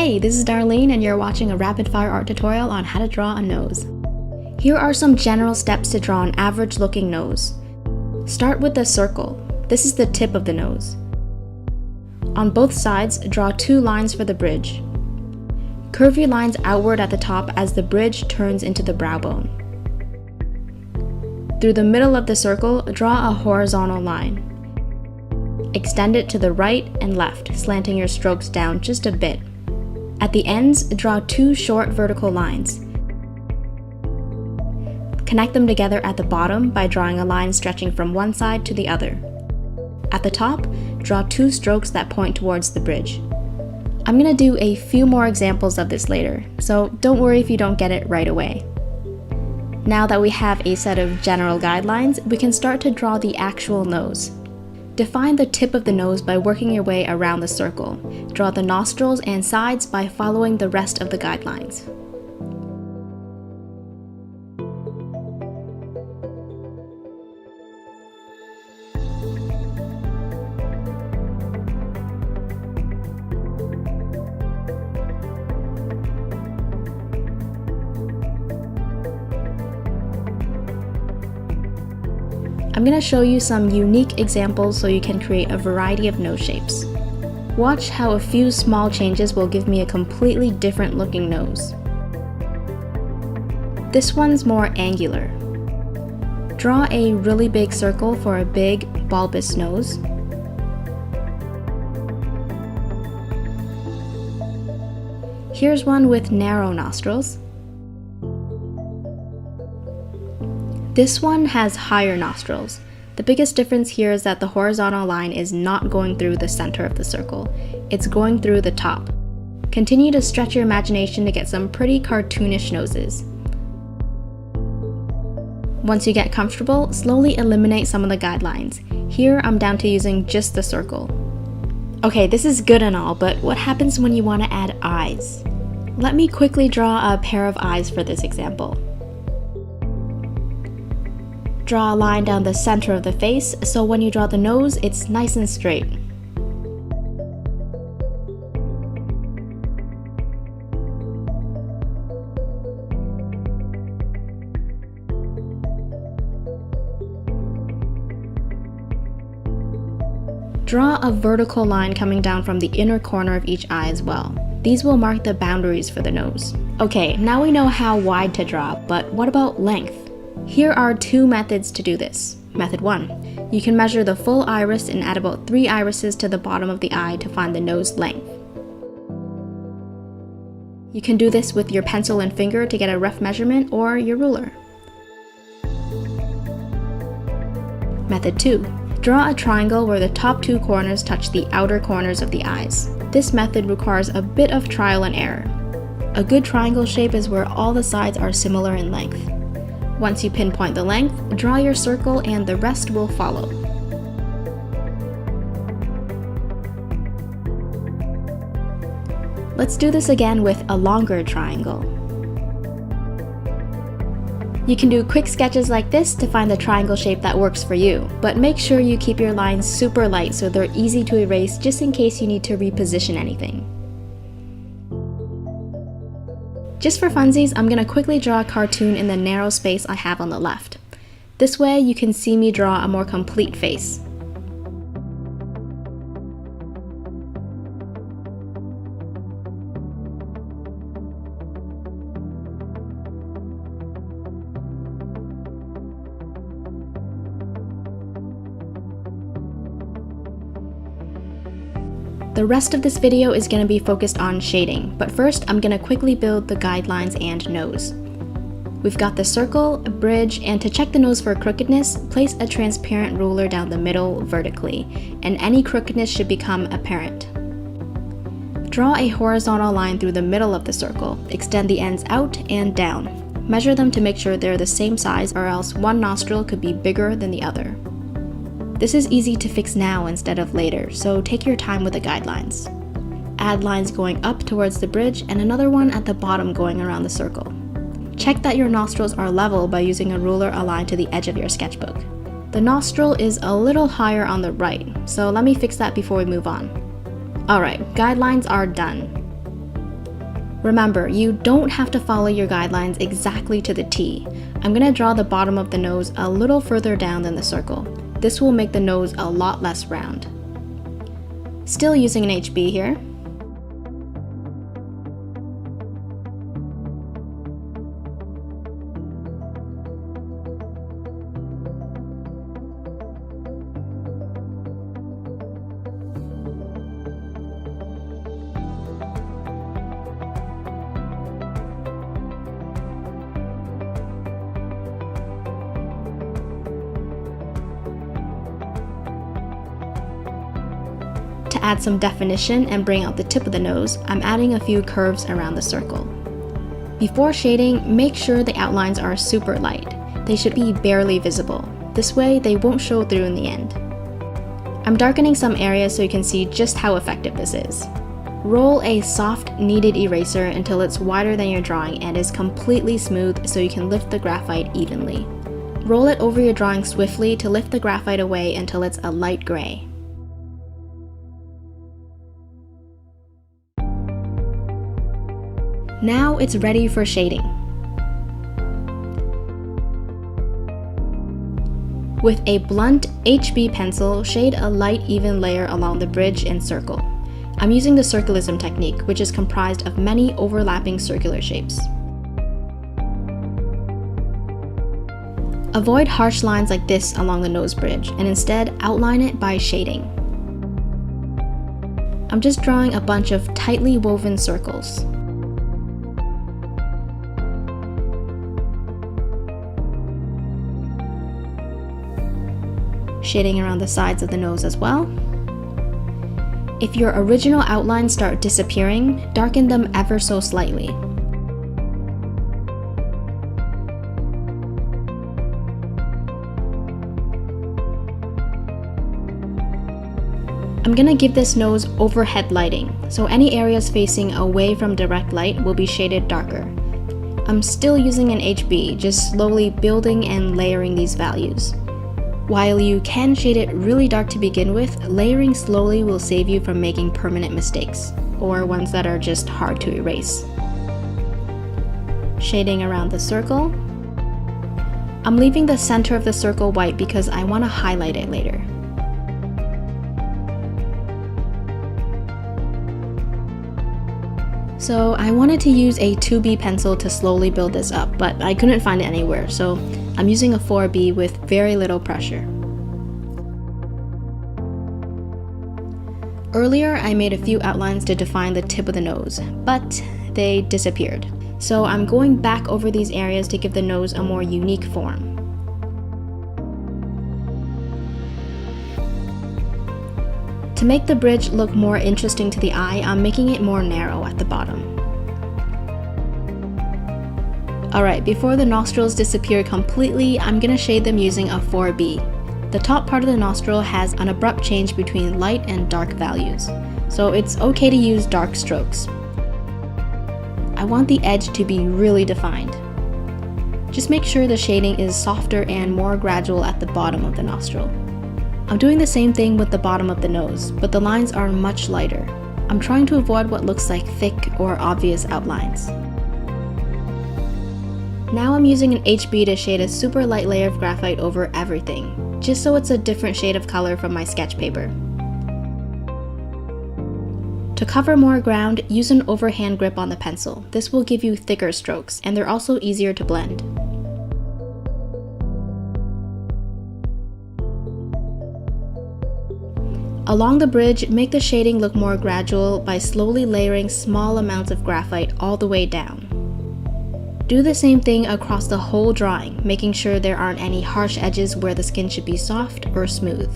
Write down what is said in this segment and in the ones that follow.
Hey, this is Darlene and you're watching a rapid fire art tutorial on how to draw a nose. Here are some general steps to draw an average looking nose. Start with the circle. This is the tip of the nose. On both sides, draw 2 lines for the bridge. Curve your lines outward at the top as the bridge turns into the brow bone. Through the middle of the circle, draw a horizontal line. Extend it to the right and left, slanting your strokes down just a bit. At the ends, draw 2 short vertical lines. Connect them together at the bottom by drawing a line stretching from one side to the other. At the top, draw 2 strokes that point towards the bridge. I'm going to do a few more examples of this later, so don't worry if you don't get it right away. Now that we have a set of general guidelines, we can start to draw the actual nose. Define the tip of the nose by working your way around the circle. Draw the nostrils and sides by following the rest of the guidelines. I'm going to show you some unique examples so you can create a variety of nose shapes. Watch how a few small changes will give me a completely different looking nose. This one's more angular. Draw a really big circle for a big, bulbous nose. Here's one with narrow nostrils. This one has higher nostrils. The biggest difference here is that the horizontal line is not going through the center of the circle. It's going through the top. Continue to stretch your imagination to get some pretty cartoonish noses. Once you get comfortable, slowly eliminate some of the guidelines. Here, I'm down to using just the circle. Okay, this is good and all, but what happens when you want to add eyes? Let me quickly draw a pair of eyes for this example. Draw a line down the center of the face, so when you draw the nose, it's nice and straight. Draw a vertical line coming down from the inner corner of each eye as well. These will mark the boundaries for the nose. Okay, now we know how wide to draw, but what about length? Here are 2 methods to do this. Method 1. You can measure the full iris and add about 3 irises to the bottom of the eye to find the nose length. You can do this with your pencil and finger to get a rough measurement or your ruler. Method 2. Draw a triangle where the top 2 corners touch the outer corners of the eyes. This method requires a bit of trial and error. A good triangle shape is where all the sides are similar in length. Once you pinpoint the length, draw your circle and the rest will follow. Let's do this again with a longer triangle. You can do quick sketches like this to find the triangle shape that works for you, but make sure you keep your lines super light so they're easy to erase just in case you need to reposition anything. Just for funsies, I'm going to quickly draw a cartoon in the narrow space I have on the left. This way you can see me draw a more complete face. The rest of this video is going to be focused on shading, but first I'm going to quickly build the guidelines and nose. We've got the circle, a bridge, and to check the nose for crookedness, place a transparent ruler down the middle vertically, and any crookedness should become apparent. Draw a horizontal line through the middle of the circle, extend the ends out and down. Measure them to make sure they're the same size or else one nostril could be bigger than the other. This is easy to fix now instead of later, so take your time with the guidelines. Add lines going up towards the bridge and another one at the bottom going around the circle. Check that your nostrils are level by using a ruler aligned to the edge of your sketchbook. The nostril is a little higher on the right, so let me fix that before we move on. Alright, guidelines are done. Remember, you don't have to follow your guidelines exactly to the T. I'm going to draw the bottom of the nose a little further down than the circle. This will make the nose a lot less round. Still using an HB here. To add some definition and bring out the tip of the nose, I'm adding a few curves around the circle. Before shading, make sure the outlines are super light. They should be barely visible. This way, they won't show through in the end. I'm darkening some areas so you can see just how effective this is. Roll a soft, kneaded eraser until it's wider than your drawing and is completely smooth so you can lift the graphite evenly. Roll it over your drawing swiftly to lift the graphite away until it's a light gray. Now it's ready for shading. With a blunt HB pencil, shade a light even layer along the bridge and circle. I'm using the circularism technique, which is comprised of many overlapping circular shapes. Avoid harsh lines like this along the nose bridge, and instead outline it by shading. I'm just drawing a bunch of tightly woven circles. Shading around the sides of the nose as well. If your original outlines start disappearing, darken them ever so slightly. I'm gonna give this nose overhead lighting, so any areas facing away from direct light will be shaded darker. I'm still using an HB, just slowly building and layering these values. While you can shade it really dark to begin with, layering slowly will save you from making permanent mistakes, or ones that are just hard to erase. Shading around the circle. I'm leaving the center of the circle white because I want to highlight it later. So I wanted to use a 2B pencil to slowly build this up, but I couldn't find it anywhere, so I'm using a 4B with very little pressure. Earlier, I made a few outlines to define the tip of the nose, but they disappeared. So I'm going back over these areas to give the nose a more unique form. To make the bridge look more interesting to the eye, I'm making it more narrow at the bottom. Alright, before the nostrils disappear completely, I'm gonna shade them using a 4B. The top part of the nostril has an abrupt change between light and dark values, so it's okay to use dark strokes. I want the edge to be really defined. Just make sure the shading is softer and more gradual at the bottom of the nostril. I'm doing the same thing with the bottom of the nose, but the lines are much lighter. I'm trying to avoid what looks like thick or obvious outlines. Now I'm using an HB to shade a super light layer of graphite over everything, just so it's a different shade of color from my sketch paper. To cover more ground, use an overhand grip on the pencil. This will give you thicker strokes, and they're also easier to blend. Along the bridge, make the shading look more gradual by slowly layering small amounts of graphite all the way down. Do the same thing across the whole drawing, making sure there aren't any harsh edges where the skin should be soft or smooth.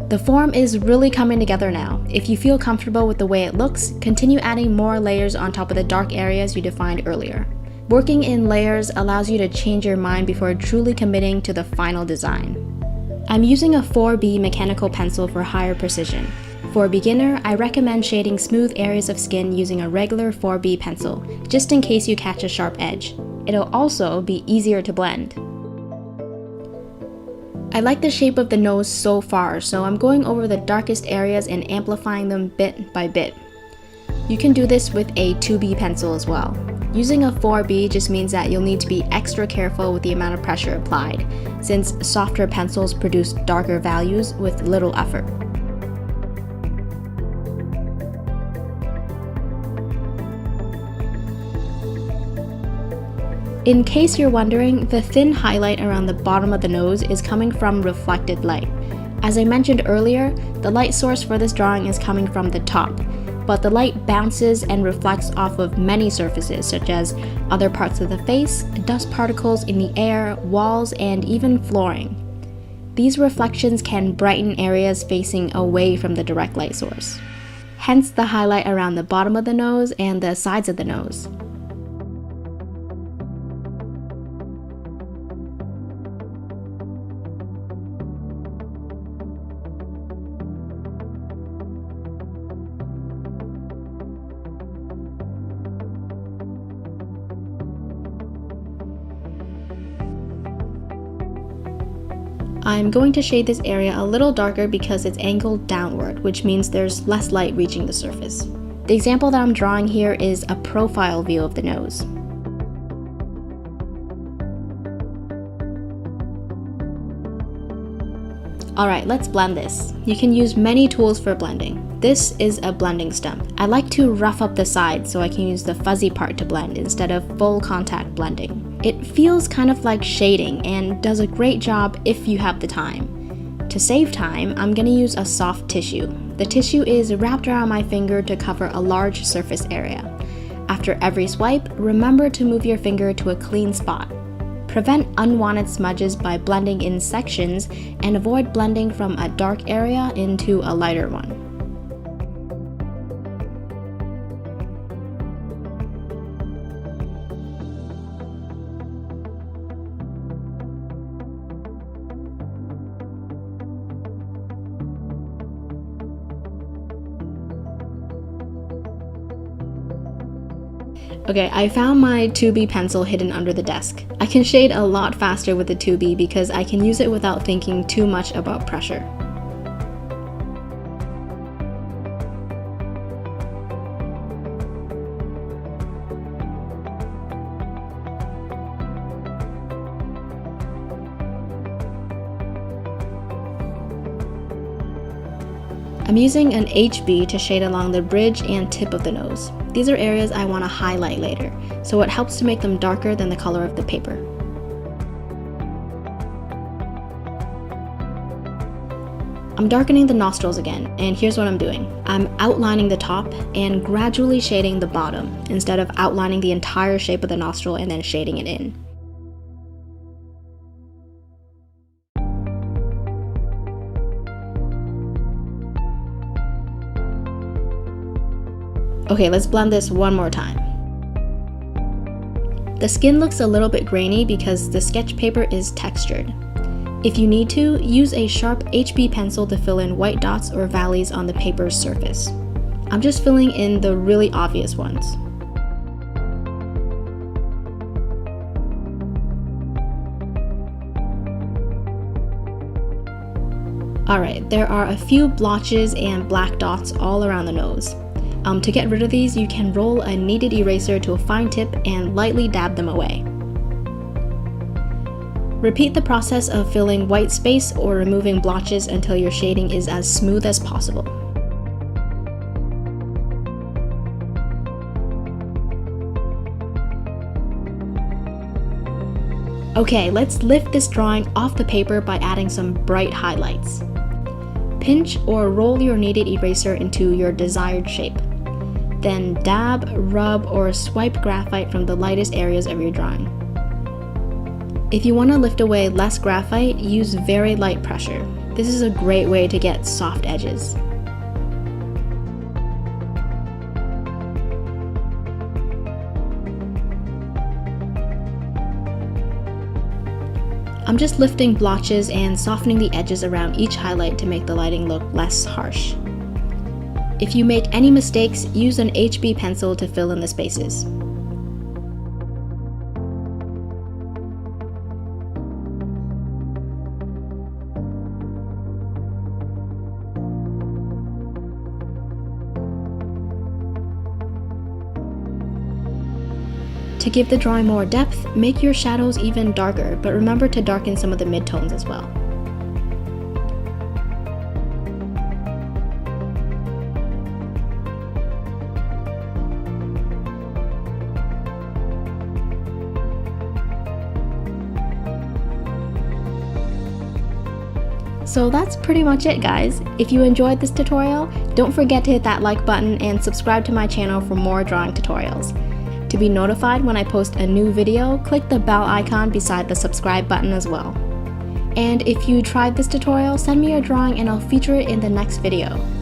The form is really coming together now. If you feel comfortable with the way it looks, continue adding more layers on top of the dark areas you defined earlier. Working in layers allows you to change your mind before truly committing to the final design. I'm using a 4B mechanical pencil for higher precision. For a beginner, I recommend shading smooth areas of skin using a regular 4B pencil, just in case you catch a sharp edge. It'll also be easier to blend. I like the shape of the nose so far, so I'm going over the darkest areas and amplifying them bit by bit. You can do this with a 2B pencil as well. Using a 4B just means that you'll need to be extra careful with the amount of pressure applied, since softer pencils produce darker values with little effort. In case you're wondering, the thin highlight around the bottom of the nose is coming from reflected light. As I mentioned earlier, the light source for this drawing is coming from the top, but the light bounces and reflects off of many surfaces such as other parts of the face, dust particles in the air, walls, and even flooring. These reflections can brighten areas facing away from the direct light source. Hence the highlight around the bottom of the nose and the sides of the nose. I'm going to shade this area a little darker because it's angled downward, which means there's less light reaching the surface. The example that I'm drawing here is a profile view of the nose. Alright, let's blend this. You can use many tools for blending. This is a blending stump. I like to rough up the sides so I can use the fuzzy part to blend instead of full contact blending. It feels kind of like shading and does a great job if you have the time. To save time, I'm going to use a soft tissue. The tissue is wrapped around my finger to cover a large surface area. After every swipe, remember to move your finger to a clean spot. Prevent unwanted smudges by blending in sections and avoid blending from a dark area into a lighter one. Okay, I found my 2B pencil hidden under the desk. I can shade a lot faster with the 2B because I can use it without thinking too much about pressure. I'm using an HB to shade along the bridge and tip of the nose. These are areas I want to highlight later, so it helps to make them darker than the color of the paper. I'm darkening the nostrils again, and here's what I'm doing. I'm outlining the top and gradually shading the bottom, instead of outlining the entire shape of the nostril and then shading it in. Okay, let's blend this one more time. The skin looks a little bit grainy because the sketch paper is textured. If you need to, use a sharp HB pencil to fill in white dots or valleys on the paper's surface. I'm just filling in the really obvious ones. Alright, there are a few blotches and black dots all around the nose. To get rid of these, you can roll a kneaded eraser to a fine tip and lightly dab them away. Repeat the process of filling white space or removing blotches until your shading is as smooth as possible. Okay, let's lift this drawing off the paper by adding some bright highlights. Pinch or roll your kneaded eraser into your desired shape. Then dab, rub, or swipe graphite from the lightest areas of your drawing. If you want to lift away less graphite, use very light pressure. This is a great way to get soft edges. I'm just lifting blotches and softening the edges around each highlight to make the lighting look less harsh. If you make any mistakes, use an HB pencil to fill in the spaces. To give the drawing more depth, make your shadows even darker, but remember to darken some of the midtones as well. So that's pretty much it, guys. If you enjoyed this tutorial, don't forget to hit that like button and subscribe to my channel for more drawing tutorials. To be notified when I post a new video, click the bell icon beside the subscribe button as well. And if you tried this tutorial, send me your drawing and I'll feature it in the next video.